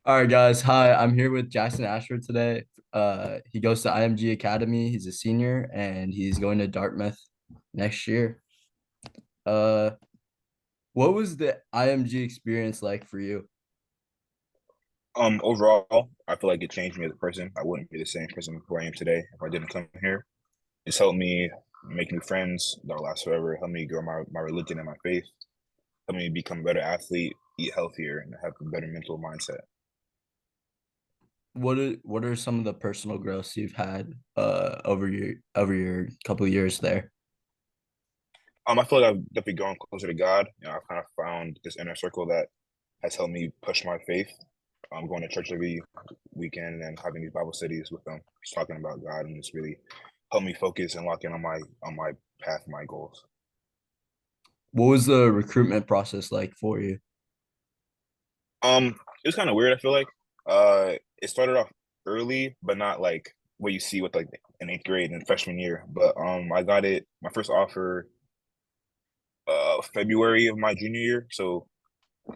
All right, guys. Hi, I'm here with Jackson Ashford today. He goes to IMG Academy. He's a senior and he's going to Dartmouth next year. Uh, what was the IMG experience like for you? Overall, I feel like it changed me as a person. I wouldn't be the same person who I am today if I didn't come here. It's helped me make new friends that'll last forever, help me grow my religion and my faith, help me become a better athlete, eat healthier, and have a better mental mindset. What are some of the personal growths you've had over your couple of years there? I feel like I've definitely grown closer to God. I've kind of found this inner circle that has helped me push my faith. I'm going to church every weekend and having these Bible studies with them, just talking about God, and it's really helped me focus and lock in on my path, my goals. What was the recruitment process like for you? It was kind of weird, I feel like. It started off early, but not like what you see with like in eighth grade and freshman year. But I got it my first offer February of my junior year. So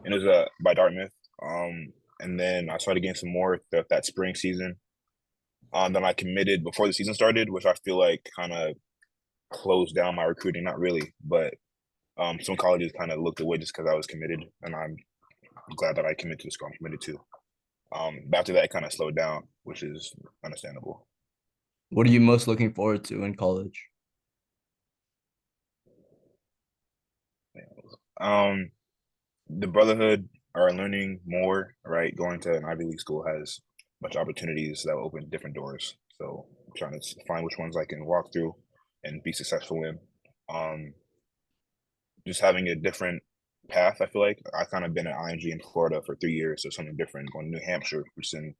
and it was by Dartmouth. And then I started getting some more that spring season. Then I committed before the season started, which I feel like kind of closed down my recruiting. Not really, but some colleges kind of looked away just because I was committed, and I'm glad that I committed to the school I'm committed to. But after that, it kind of slowed down, which is understandable. What are you most looking forward to in college? Um, the brotherhood are learning more, right? Going to an Ivy League school has much opportunities that will open different doors. So I'm trying to find which ones I can walk through and be successful in. Um, just having a different path. I feel like I kind of been at IMG in Florida for 3 years, so something different. Going to New Hampshire, which is in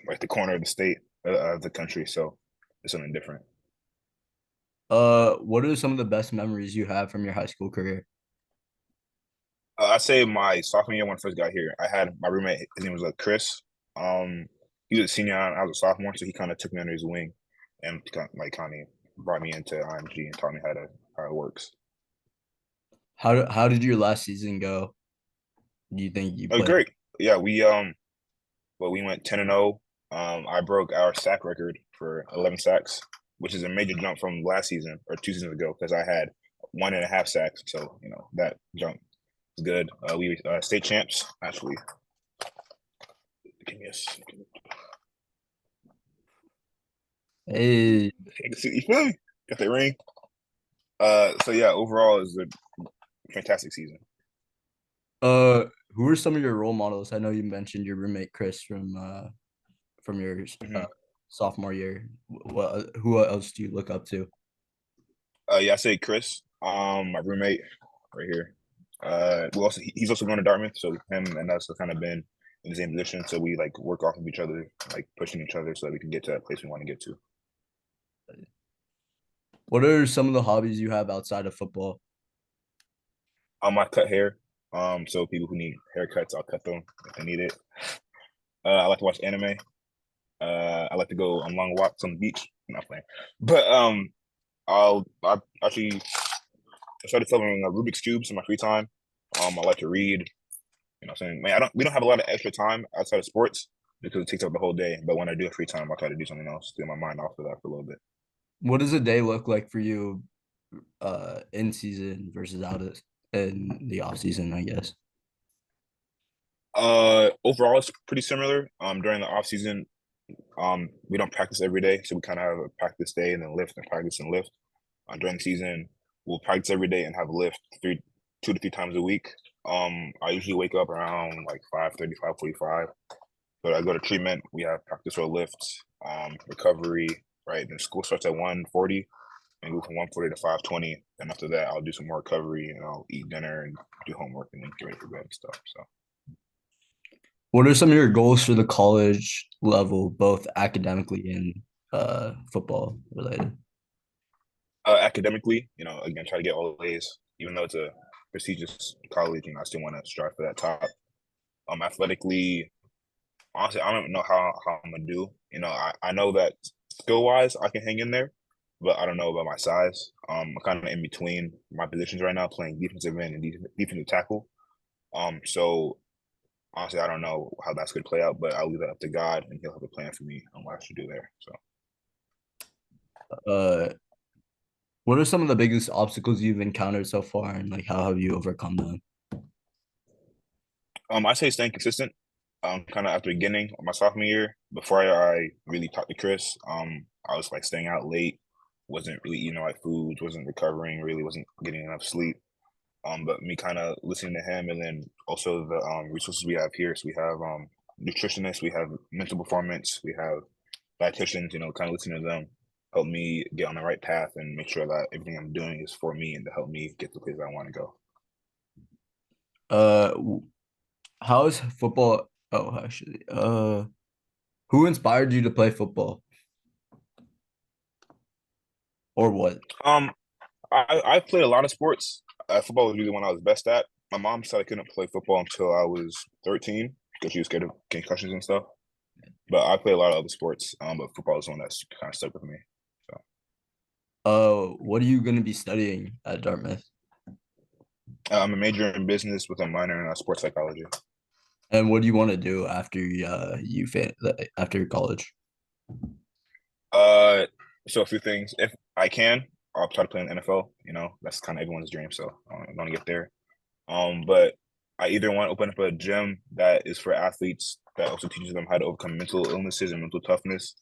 like the corner of the state of the country, so it's something different. What are some of the best memories you have from your high school career? I'd say my sophomore year when I first got here, I had my roommate. His name was Chris. Um, he was a senior, and I was a sophomore, so he kind of took me under his wing and kind of brought me into IMG and taught me how it works. How did your last season go? Do you think you played? Great. Yeah, we went 10-0. I broke our sack record for 11 sacks, which is a major jump from last season or 2 seasons ago because I had 1.5 sacks. So that jump is good. We state champs actually. Give me a second. Hey, You feel me? Got that ring. So yeah, overall is a fantastic season. who are some of your role models? I know you mentioned your roommate Chris from your Hmm sophomore year. Who else do you look up to? Yeah, I say Chris, my roommate right here. He's also going to Dartmouth, so him and us have kind of been in the same position. So we like work off of each other, like pushing each other, so that we can get to that place we want to get to. What are some of the hobbies you have outside of football? I cut hair. So people who need haircuts, I'll cut them if they need it. I like to watch anime. I like to go on long walks on the beach. I'm not playing, but I actually I started solving Rubik's cubes in my free time. I like to read. What I'm saying, man, we don't have a lot of extra time outside of sports because it takes up the whole day. But when I do have free time, I'll try to do something else, to get my mind off of that for a little bit. What does a day look like for you in season versus in the off season, I guess? Overall, it's pretty similar. During the off season, we don't practice every day, so we kind of have a practice day and then lift and practice and lift. During the season, we'll practice every day and have lift 2 to 3 times a week. I usually wake up around like 5:30, 5:45. But I go to treatment. We have practice or lifts, recovery. Right, then school starts at 1:40 and go from 1:40 to 5:20. Then after that, I'll do some more recovery and I'll eat dinner and do homework and then get ready for bed and stuff. So What are some of your goals for the college level, both academically and football related? academically, again, try to get all A's, even though it's a prestigious college. I still want to strive for that top. Athletically, honestly, I don't know how I'm gonna do. I know that skill wise, I can hang in there, but I don't know about my size. I'm kind of in between my positions right now, playing defensive end and defensive tackle. So honestly, I don't know how that's going to play out, but I'll leave that up to God, and He'll have a plan for me on what I should do there. So, Uh, what are some of the biggest obstacles you've encountered so far, and like how have you overcome them? I say staying consistent. Kind of after the beginning of my sophomore year, before I really talked to Chris, I was like staying out late, wasn't really eating the right foods, wasn't recovering, really wasn't getting enough sleep. But me kind of listening to him, and then also the resources we have here. So we have nutritionists, we have mental performance, we have dietitians. Kind of listening to them help me get on the right path and make sure that everything I'm doing is for me and to help me get to the place I want to go. Uh, how is football? Oh, actually, who inspired you to play football or what? Um, I've played a lot of sports. Football was really the one I was best at. My mom said I couldn't play football until I was 13 because she was scared of concussions and stuff. But I play a lot of other sports. But football is the one that's kind of stuck with me. So What are you going to be studying at Dartmouth? I'm a major in business with a minor in sports psychology. And what do you want to do after after college? Uh, so a few things. If I can, I'll try to play in the NFL. That's kind of everyone's dream. So I want to get there. But I either want to open up a gym that is for athletes that also teaches them how to overcome mental illnesses and mental toughness,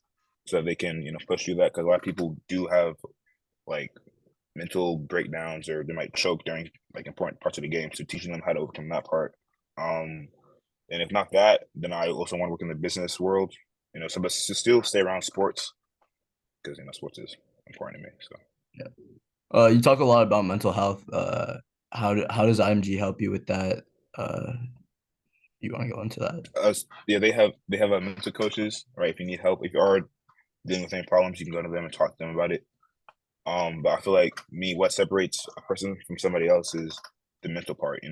so that they can push through that. Because a lot of people do have like mental breakdowns, or they might choke during like important parts of the game. So teaching them how to overcome that part. Um, and if not that, then I also want to work in the business world. So but to still stay around sports because sports is important to me. So Yeah. You talk a lot about mental health. How does IMG help you with that? Uh, you want to go into that? yeah, they have a mental coaches, right? If you need help, if you are dealing with any problems, you can go to them and talk to them about it. But I feel like what separates a person from somebody else is the mental part.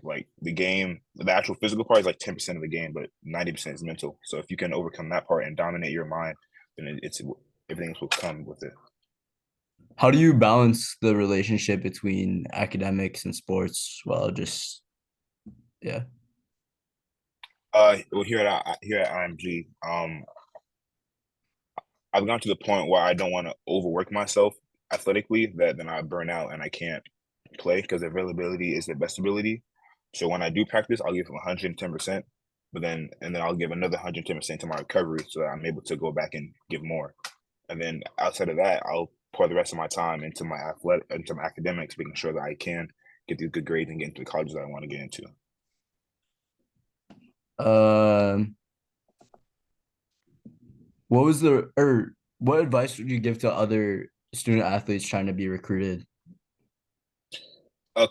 Like the game, the actual physical part is like 10% of the game, but 90% is mental. So if you can overcome that part and dominate your mind, then it's everything will come with it. How do you balance the relationship between academics and sports while just yeah? Well, here at IMG, I've gone to the point where I don't want to overwork myself athletically, that then I burn out and I can't play because availability is the best ability. So when I do practice, I'll give 110%, and then I'll give another 110% to my recovery so that I'm able to go back and give more. And then outside of that, I'll pour the rest of my time into my academics, making sure that I can get these good grades and get into the colleges that I want to get into. Um, what advice would you give to other student athletes trying to be recruited?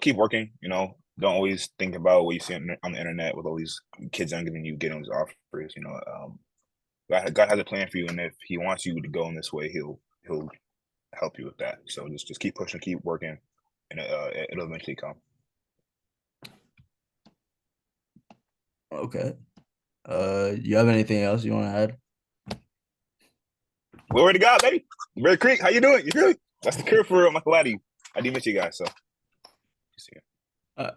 Keep working. Don't always think about what you see on the internet with all these kids younger than you getting these offers. God has a plan for you, and if He wants you to go in this way, He'll help you with that. So just keep pushing, keep working, and it'll eventually come. Okay. You have anything else you want to add? Glory to God, baby. Red Creek, how you doing? You good? That's the cure for Michael Laddie. I did miss you guys, so. See you. Uh,